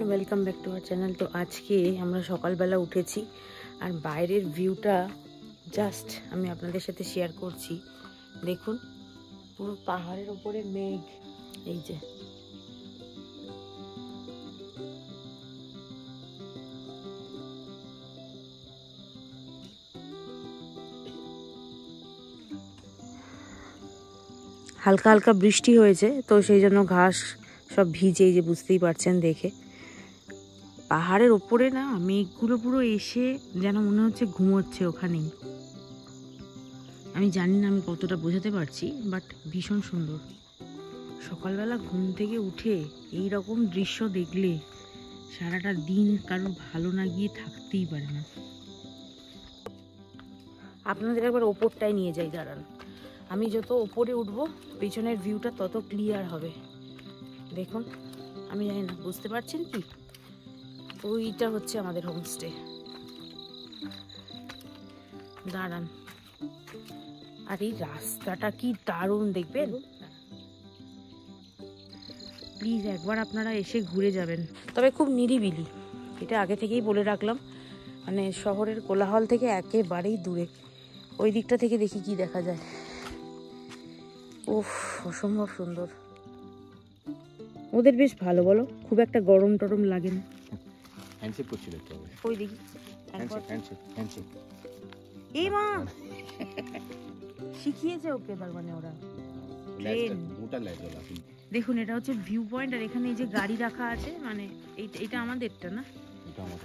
Welcome back to our channel. তো আজকে আমরা সকালবেলা উঠেছি আর বাইরের ভিউটা জাস্ট আমি আপনাদের সাথে শেয়ার করছি। দেখুন পুরো পাহাড়ের উপরে মেঘ, এই যে হালকা হালকা বৃষ্টি হয়েছে, তো সেই জন্য ঘাস সব ভিজে, এই যে বুঝতেই পারছেন দেখে। পাহাড়ের ওপরে না মেঘগুলো পুরো এসে যেন মনে হচ্ছে ঘুমোচ্ছে ওখানেই। আমি জানি না আমি কতটা বোঝাতে পারছি, বাট ভীষণ সুন্দর। সকালবেলা ঘুম থেকে উঠে এই রকম দৃশ্য দেখলে সারাটা দিন কারো ভালো না গিয়ে থাকতেই পারে না। আপনাদের একবার ওপরটায় নিয়ে যাই, দাঁড়ান। আমি যত ওপরে উঠবো পেছনের ভিউটা তত ক্লিয়ার হবে। দেখুন, আমি জানি না বুঝতে পারছেন কি, ওইটা হচ্ছে আমাদের হোমস্টে। দাঁড়ান, আর এই রাস্তাটা কি দারুণ, দেখবেন। প্লিজ একবার আপনারা এসে ঘুরে যাবেন, তবে খুব নিরিবিলি, এটা আগে থেকেই বলে রাখলাম। মানে শহরের কোলাহল থেকে একেবারেই দূরে। ওই দিকটা থেকে দেখি কি দেখা যায়। উফ, অসম্ভব সুন্দর। ওদের বেশ ভালো, বলো, খুব একটা গরম টরম লাগে না। হ্যান্ডশেক করছিল তো। ওই দেখি হ্যান্ডশেক এই মা শিখিয়েছে ওকে, তার মানে ওরা দেখুন এটা হচ্ছে ভিউ পয়েন্ট। আর এখানে এই যে গাড়ি রাখা আছে, মানে এইটা আমাদেরটা না,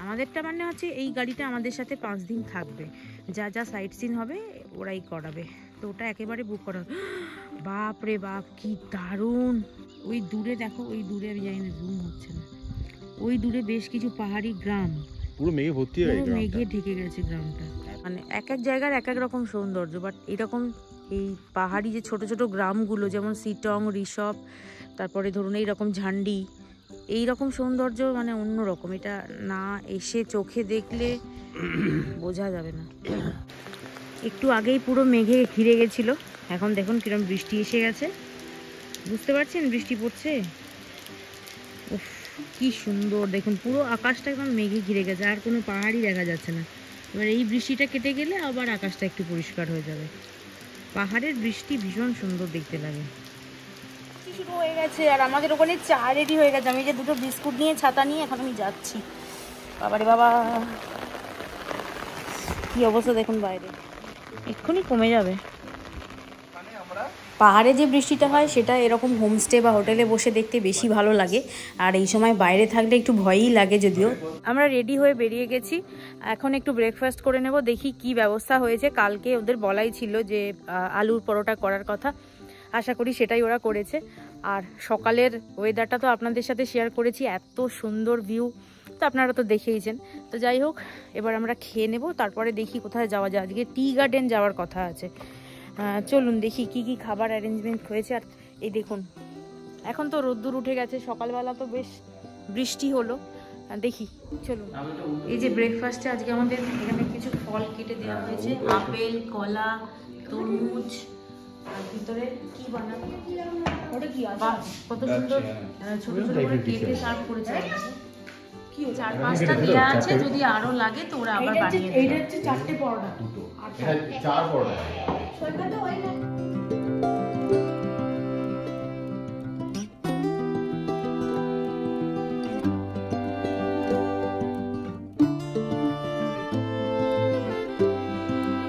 আমাদেরটা মানে হচ্ছে এই গাড়িটা আমাদের সাথে 5 দিন থাকবে, যা যা সাইট সিন হবে ওরাই করাবে। তো ওটা একেবারে বুক করা। বাপ রে বাপ, কি দারুণ। ওই দূরে দেখো, ওই দূরে, আমি জানি না জুম হচ্ছে না, ওই দূরে বেশ কিছু পাহাড়ি গ্রাম, পুরো মেঘে ভর্তি হয়ে গেছে, মেঘে ঢেকে গেছে গ্রামটা। মানে এক এক জায়গার এক এক রকম সৌন্দর্য, বাট এরকম এই পাহাড়ি যে ছোট ছোট গ্রামগুলো, যেমন সিটং, ঋষভ, তারপরে ধরুন এইরকম ঝান্ডি, এইরকম সৌন্দর্য মানে অন্যরকম। এটা না এসে চোখে দেখলে বোঝা যাবে না। একটু আগেই পুরো মেঘে ঘিরে গেছিল, এখন দেখুন কিরম বৃষ্টি এসে গেছে। বুঝতে পারছেন বৃষ্টি পড়ছে? উফ, কি সুন্দর দেখুন, পুরো আকাশটা একদম মেঘে ঘিরে গেছে, আর কোনো পাহাড়ই দেখা যাচ্ছে না। এবার এই বৃষ্টিটা কেটে গেলে আবার আকাশটা একটু পরিষ্কার হয়ে যাবে। পাহাড়ের বৃষ্টি ভীষণ সুন্দর দেখতে লাগে। শুরু হয়ে গেছে আর আমাদের ওখানে চা রেডি হয়ে গেছে। আমি যে দুটো বিস্কুট নিয়ে, ছাতা নিয়ে এখন আমি যাচ্ছি। বাবারে বাবা, কি অবস্থা দেখুন বাইরে, এক্ষুনি কমে যাবে। পাহাড়ে যে বৃষ্টিটা হয় সেটা এরকম হোমস্টে বা হোটেলে বসে দেখতে বেশি ভালো লাগে, আর এই সময় বাইরে থাকলে একটু ভয়ই লাগে। যদিও আমরা রেডি হয়ে বেরিয়ে গেছি, এখন একটু ব্রেকফাস্ট করে নেব। দেখি কি ব্যবস্থা হয়েছে। কালকে ওদের বলাই ছিল যে আলুর পরোটা করার কথা, আশা করি সেটাই ওরা করেছে। আর সকালের ওয়েদারটা তো আপনাদের সাথে শেয়ার করেছি, এত সুন্দর ভিউ, তো আপনারা তো দেখেইছেন। তো যাই হোক, এবার আমরা খেয়ে নেব, তারপরে দেখি কোথায় যাওয়া যায়। আজকে টি গার্ডেন যাওয়ার কথা আছে। চলুন দেখি কি কি খাবার অ্যারেঞ্জমেন্ট হয়েছে। আর এই দেখুন, এখন তো রোদ্দুর উঠে গেছে, সকালবেলা তো বেশ বৃষ্টি হলো। দেখি, চলুন। এই যে ব্রেকফাস্টে আজকে আমাদের এখানে কিছু ফল কেটে দেওয়া হয়েছে, আপেল, কলা, তরমুজ, আর ভিতরে কি বানাবো ওটা কি, কত সুন্দর ছোট ছোট করে কেটে সার্ভ করেছে। কি 4-5টা দেওয়া আছে, যদি আরো লাগে তো ওরা আবার বানিয়ে দেবে। এইটা হচ্ছে 4টে পরোটা, আচ্ছা 4 পরোটা।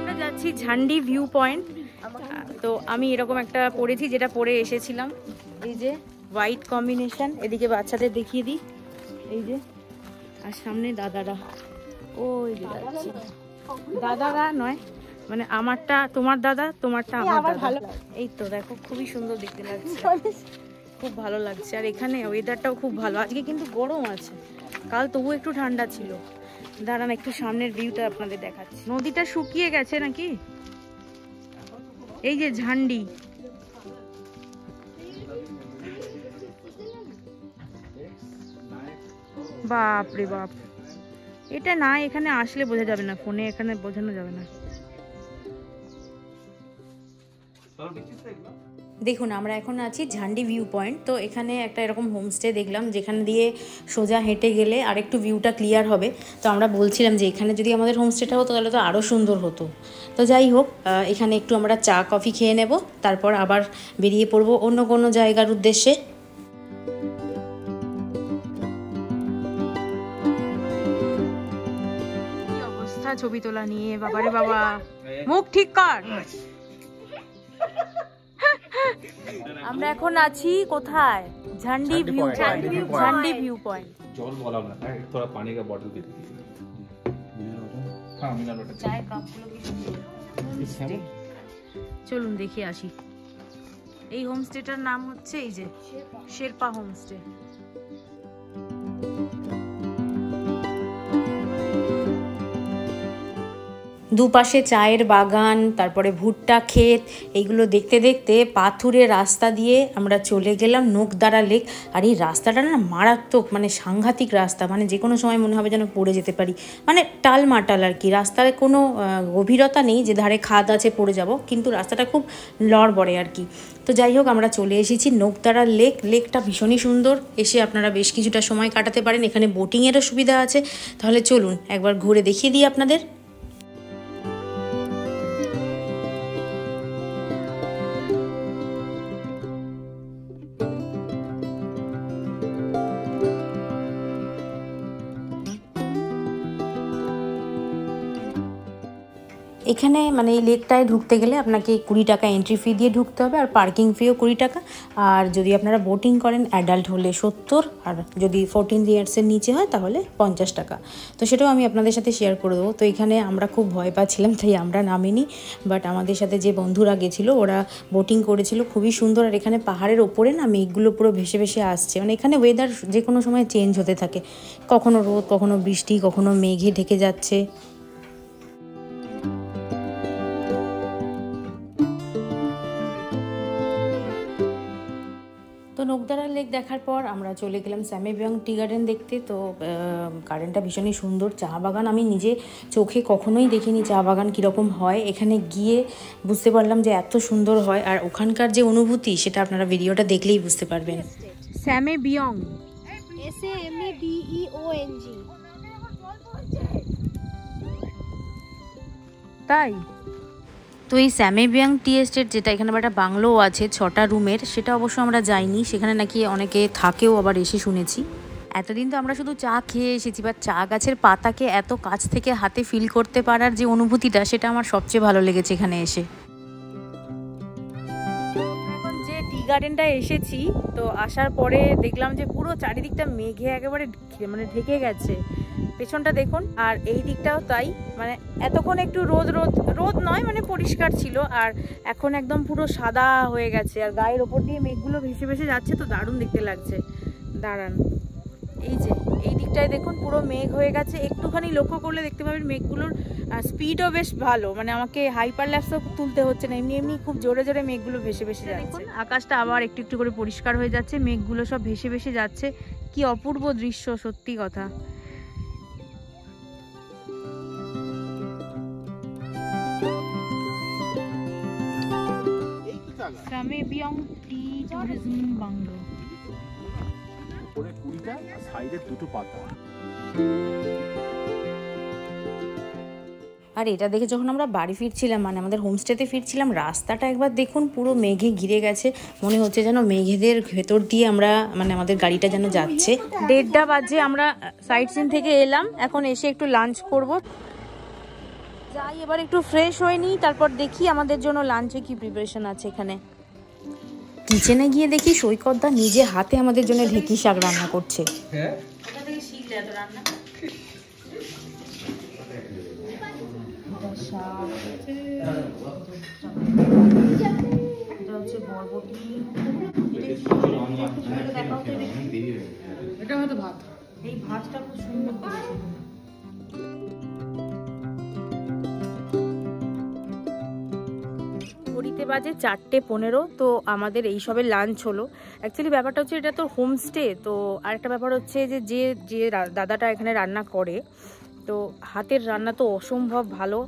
আমরা যাচ্ছি ঝান্ডি ভিউ পয়েন্ট। তো আমি এরকম একটা পরেছি, যেটা পরে এসেছিলাম। এই যে হোয়াইট কম্বিনেশন, এদিকে বাচ্চাদের দেখিয়ে দিই, এই যে, আর সামনে দাদারা, ওই যে যাচ্ছি। দাদারা নয়, মানে আমারটা তোমার দাদা, তোমারটা আমার দাদা। এই তো দেখো, খুবই সুন্দর দেখতে লাগছে, খুব ভালো লাগছে। আর এখানে ওয়েদারটাও খুব ভালো। আজকে কিন্তু গরম আছে, কাল তবু একটু ঠান্ডা ছিল। দাঁড়ান একটু সামনের ভিউটা আপনাদের দেখাচ্ছি। নদীটা শুকিয়ে গেছে নাকি, এই যে ঝান্ডি, বাপ রে বাপ, এটা না এখানে আসলে বোঝা যাবে না, ফোনে এখানে বোঝানো যাবে না। দেখুন আমরা এখন আছি ঝান্ডি ভিউ পয়েন্ট। তো এখানে একটা এরকম হোমস্টে দেখলাম যেখানে দিয়ে সোজা হেঁটে গেলে আরেকটু ভিউটা ক্লিয়ার হবে। তো আমরা বলছিলাম যে এখানে যদি আমাদের হোমস্টেটা হতো তাহলে তো আরও সুন্দর হতো। তো যাই হোক, এখানে একটু আমরা চা কফি খেয়ে নেব, তারপর আবার বেরিয়ে পড়বো অন্য কোনো জায়গার উদ্দেশ্যে। কি অবস্থা ছবি তোলা নিয়ে, বাবারে বাবা, মুখ ঠিক কর। আমরা এখন আছি কোথায়? ঝান্ডি ভিউ পয়েন্ট। ঝান্ডি view point. জল বলা না, थोड़ा पानी का बोतल दे दीजिए। हाँ मिनरल वाटर। চায়ের কাপগুলো কি? চলুন দেখে আসি। এই হোমস্টেটার নাম হচ্ছে এই যে শেরপা হোমস্টে। দুপাশে চায়ের বাগান, তারপরে ভুট্টা ক্ষেত, এইগুলো দেখতে দেখতে পাথুরে রাস্তা দিয়ে আমরা চলে গেলাম নোকদারা লেক। আর এই রাস্তাটা না মারাত্মক, মানে সাংঘাতিক রাস্তা, মানে যে কোনো সময় মনে হবে যেন পড়ে যেতে পারি, মানে টালমাটাল আর কি। রাস্তায় কোনো গভীরতা নেই যে ধারে খাদ আছে পড়ে যাব, কিন্তু রাস্তাটা খুব লড়বড়ে আর কি। তো যাই হোক, আমরা চলে এসেছি নোকদারা লেক। লেকটা ভীষণই সুন্দর, এসে আপনারা বেশ কিছুটা সময় কাটাতে পারেন। এখানে বোটিংয়েরও সুবিধা আছে। তাহলে চলুন একবার ঘুরে দেখিয়ে দিই আপনাদের। এখানে মানে এই লেকটায় ঢুকতে গেলে আপনাকে 20 টাকা এন্ট্রি ফি দিয়ে ঢুকতে হবে, আর পার্কিং ফিও 20 টাকা। আর যদি আপনারা বোটিং করেন অ্যাডাল্ট হলে 70, আর যদি 14 ইয়ার্সের নিচে হয় তাহলে 50 টাকা। তো সেটাও আমি আপনাদের সাথে শেয়ার করে দেবো। তো এখানে আমরা খুব ভয় পাচ্ছিলাম, তাই আমরা নামিনি। বাট আমাদের সাথে যে বন্ধুরা গেছিলো ওরা বোটিং করেছিল, খুবই সুন্দর। আর এখানে পাহাড়ের ওপরে না মেঘগুলো পুরো ভেসে ভেসে আসছে, মানে এখানে ওয়েদার যে কোনো সময় চেঞ্জ হতে থাকে, কখনো রোদ, কখনো বৃষ্টি, কখনো মেঘে ঢেকে যাচ্ছে। তো নোকদারা লেক দেখার পর আমরা চলে গেলাম স্যামেবিয়ং টি গার্ডেন দেখতে। তো গার্ডেনটা ভীষণই সুন্দর। চা বাগান আমি নিজে চোখে কখনোই দেখিনি চা বাগান কীরকম হয়, এখানে গিয়ে বুঝতে পারলাম যে এত সুন্দর হয়। আর ওখানকার যে অনুভূতি সেটা আপনারা ভিডিওটা দেখলেই বুঝতে পারবেন। স্যামেবিয়ং, SAMEBEONG। তাই তো এই স্যামেবিয়ং টি এস্টেট, যেটা এখানে একটা বাংলোও আছে 6টা রুমের, সেটা অবশ্য আমরা যাইনি। সেখানে নাকি অনেকে থাকেও আবার এসে শুনেছি। এতদিন তো আমরা শুধু চা খেয়ে এসেছি, বা চা গাছের পাতাকে এত কাছ থেকে হাতে ফিল করতে পারার যে অনুভূতিটা, সেটা আমার সবচেয়ে ভালো লেগেছে এখানে এসে। এখন যে টি গার্ডেনটা এসেছি, তো আসার পরে দেখলাম যে পুরো চারিদিকটা মেঘে একেবারে মানে ঢেকে গেছে। পেছনটা দেখুন, আর এই দিকটাও তাই। মানে এতক্ষণ একটু রোদ নয়, মানে পরিষ্কার ছিল, আর এখন একদম পুরো সাদা হয়ে গেছে। আর গায়ের ওপর দিয়ে মেঘগুলো ভেসে ভেসে যাচ্ছে, তো দারুণ দেখতে লাগছে। দাঁড়ান, এই যে এই দিকটায় দেখুন পুরো মেঘ হয়ে গেছে। একটুখানি লক্ষ্য করলে দেখতে পাবেন মেঘগুলোর স্পিডও বেশ ভালো, মানে আমাকে হাইপার ল্যাপসও তুলতে হচ্ছে না, এমনি এমনি খুব জোরে জোরে মেঘগুলো ভেসে ভেসে যাচ্ছে। আকাশটা আবার একটু একটু করে পরিষ্কার হয়ে যাচ্ছে, মেঘগুলো সব ভেসে ভেসে যাচ্ছে। কি অপূর্ব দৃশ্য, সত্যি কথা। স্যামেবিয়ং টি ট্যুরিজম বাংলো। উপরে 20টা আর সাইডে 2টো পাতা। আর এটা দেখে যখন আমরা বাড়ি ফিরছিলাম, মানে আমাদের হোমস্টেতে ফিরছিলাম, রাস্তাটা একবার দেখুন পুরো মেঘে ঘিরে গেছে। মনে হচ্ছে যেন মেঘেদের ভেতর দিয়ে আমরা, মানে আমাদের গাড়িটা যেন যাচ্ছে। 1:30 বাজে আমরা সাইট সিন থেকে এলাম, এখন এসে একটু লাঞ্চ করব। যাই এবার একটু ফ্রেশ হয়ে নিই, তারপর দেখি আমাদের জন্য লাঞ্চে কি প্রিপারেশন আছে। এখানে কিচেনে গিয়ে দেখি সৈকতদা নিজে হাতে আমাদের জন্য ঢেঁকি শাক রান্না করছে। এটা হয়তো ভাত। এই ভাতটা খুব সুন্দর করেছে। ঘড়িতে বাজে 4:15। তো আমাদের এই সবে লাঞ্চ হলো। অ্যাকচুয়ালি ব্যাপারটা হচ্ছে এটা তো হোমস্টে, তো আরেকটা ব্যাপার হচ্ছে যে যে দাদাটা এখানে রান্না করে, তো হাতের রান্না তো অসম্ভব ভালো।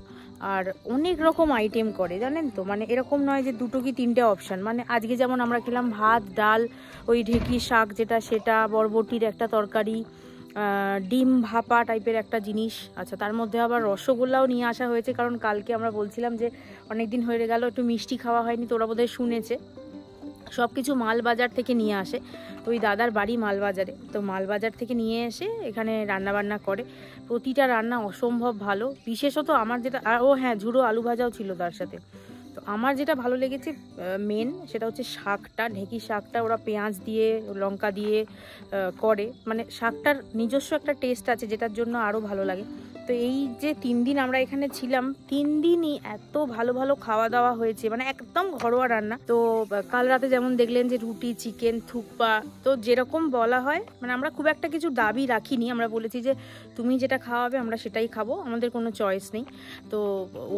আর অনেক রকম আইটেম করে জানেন তো, মানে এরকম নয় যে 2 কি 3টে অপশান। মানে আজকে যেমন আমরা খেলাম ভাত, ডাল, ওই ঢেঁকি শাক যেটা সেটা, বরবটির একটা তরকারি, ডিম ভাপা টাইপের একটা জিনিস। আচ্ছা, তার মধ্যে আবার রসগোল্লাও নিয়ে আসা হয়েছে, কারণ কালকে আমরা বলছিলাম যে অনেক দিন হয়ে গেল একটু মিষ্টি খাওয়া হয়নি, তো ওরা বোধহয় শুনেছে। সব কিছু মালবাজার থেকে নিয়ে আসে, তো ওই দাদার বাড়ি মালবাজারে, তো মালবাজার থেকে নিয়ে এসে এখানে রান্নাবান্না করে। প্রতিটা রান্না অসম্ভব ভালো। বিশেষত আমার যেটা, ও হ্যাঁ, ঝুড়ো আলু ভাজাও ছিল তার সাথে। তো আমার যেটা ভালো লেগেছে মেন, সেটা হচ্ছে শাকটা, ঢেঁকি শাকটা ওরা পেঁয়াজ দিয়ে লঙ্কা দিয়ে করে, মানে শাকটার নিজস্ব একটা টেস্ট আছে যেটার জন্য আরও ভালো লাগে। তো এই যে 3 দিন আমরা এখানে ছিলাম, 3 দিনই এত ভালো ভালো খাওয়া দাওয়া হয়েছে, মানে একদম ঘরোয়া রান্না। তো কাল রাতে যেমন দেখলেন যে রুটি, চিকেন, থুকপা, তো যেরকম বলা হয়, মানে আমরা খুব একটা কিছু দাবি রাখিনি। আমরা বলেছি যে তুমি যেটা খাওয়াবে আমরা সেটাই খাবো, আমাদের কোনো চয়েস নেই। তো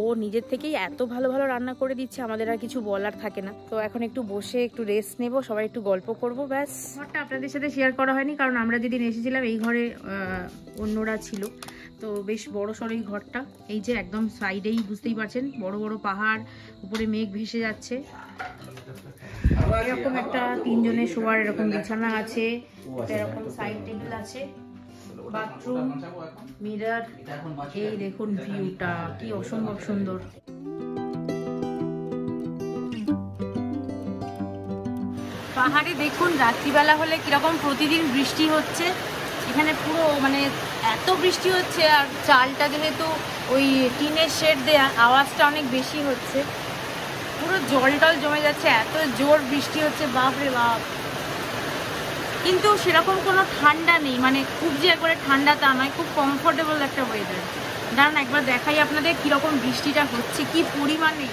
ও নিজের থেকেই এত ভালো ভালো রান্না করে দিচ্ছে, আমাদের আর কিছু বলার থাকে না। তো এখন একটু বসে একটু রেস্ট নেব, সবাই একটু গল্প করব, ব্যাস। ঘরটা আপনাদের সাথে শেয়ার করা হয়নি, কারণ আমরা যেদিন এসেছিলাম এই ঘরে অন্যরা ছিল। তো বেশ বড় সড়ো এই ঘরটা, এই যে একদম সাইডেই বুঝতেই পারছেন বড় বড় পাহাড়, উপরে মেঘ ভেসে যাচ্ছে। এরকম একটা 3 জনের শোয়ার এরকম বিছানা আছে, এরকম সাইড টেবিল আছে, বাথরুম, মিরর। এই দেখুন ভিউটা কি অসম্ভব সুন্দর। পাহাড়ে দেখুন রাত্রিবেলা হলে কিরকম প্রতিদিন বৃষ্টি হচ্ছে। এখানে পুরো মানে এত বৃষ্টি হচ্ছে, আর চালটা যেহেতু ওই টিনের শেড দেয়া, আওয়াজটা অনেক বেশি হচ্ছে। পুরো জল টল জমে যাচ্ছে, এত জোর বৃষ্টি হচ্ছে, বাপরে বাপ। কিন্তু সেরকম কোনো ঠান্ডা নেই, মানে খুব যে একবারে ঠান্ডা তা নয়, খুব কমফোর্টেবল একটা ওয়েদার। দাঁড়ান একবার দেখাই আপনাদের কীরকম বৃষ্টিটা হচ্ছে, কি পরিমাণে।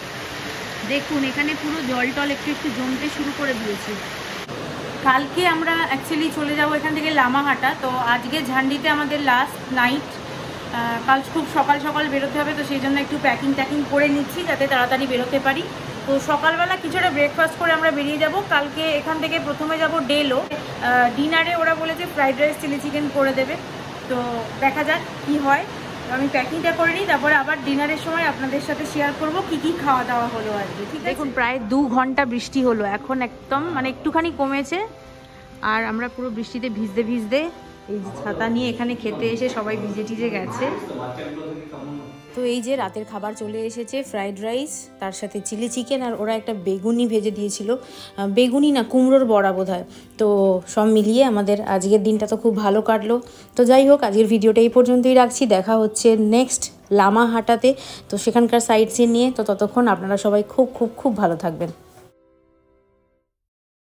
দেখুন এখানে পুরো জল টল একটু একটু জমতে শুরু করে দিয়েছে। কালকে আমরা অ্যাকচুয়ালি চলে যাব এখান থেকে লামাহাটা, তো আজকে ঝান্ডিতে আমাদের লাস্ট নাইট। কাল খুব সকাল সকাল বেরোতে হবে, তো সেই জন্য একটু প্যাকিং ট্যাকিং করে নিচ্ছি যাতে তাড়াতাড়ি বেরোতে পারি। তো সকালবেলা কিছুটা ব্রেকফাস্ট করে আমরা বেরিয়ে যাব। কালকে এখান থেকে প্রথমে যাব ডেলো, ডিনারে ওরা বলেছে ফ্রাইড রাইস, চিলি চিকেন করে দেবে। তো দেখা যাক কি হয়। আমি প্যাকিংটা করে নিই, তারপরে আবার ডিনারের সময় আপনাদের সাথে শেয়ার করব কি কি খাওয়া দাওয়া হলো আজকে। ঠিক আছে, দেখুন প্রায় 2 ঘন্টা বৃষ্টি হলো, এখন একদম মানে একটুখানি কমেছে। আর আমরা পুরো বৃষ্টিতে ভিজতে ভিজতে এই ছাতা নিয়ে এখানে খেতে এসে সবাই ভিজে টিজে গেছে। তো এই যে রাতের খাবার চলে এসেছে, ফ্রাইড রাইস, তার সাথে চিলি চিকেন, আর ওরা একটা বেগুনি ভেজে দিয়েছিল, বেগুনি না কুমড়োর বড়া বোধহয়। তো সব মিলিয়ে আমাদের আজকের দিনটা তো খুব ভালো কাটলো। তো যাই হোক, আজকের ভিডিওটা এই পর্যন্তই রাখছি। দেখা হচ্ছে নেক্সট লামাহাটাতে, তো সেখানকার সাইট সিন নিয়ে। তো ততক্ষণ আপনারা সবাই খুব খুব খুব ভালো থাকবেন।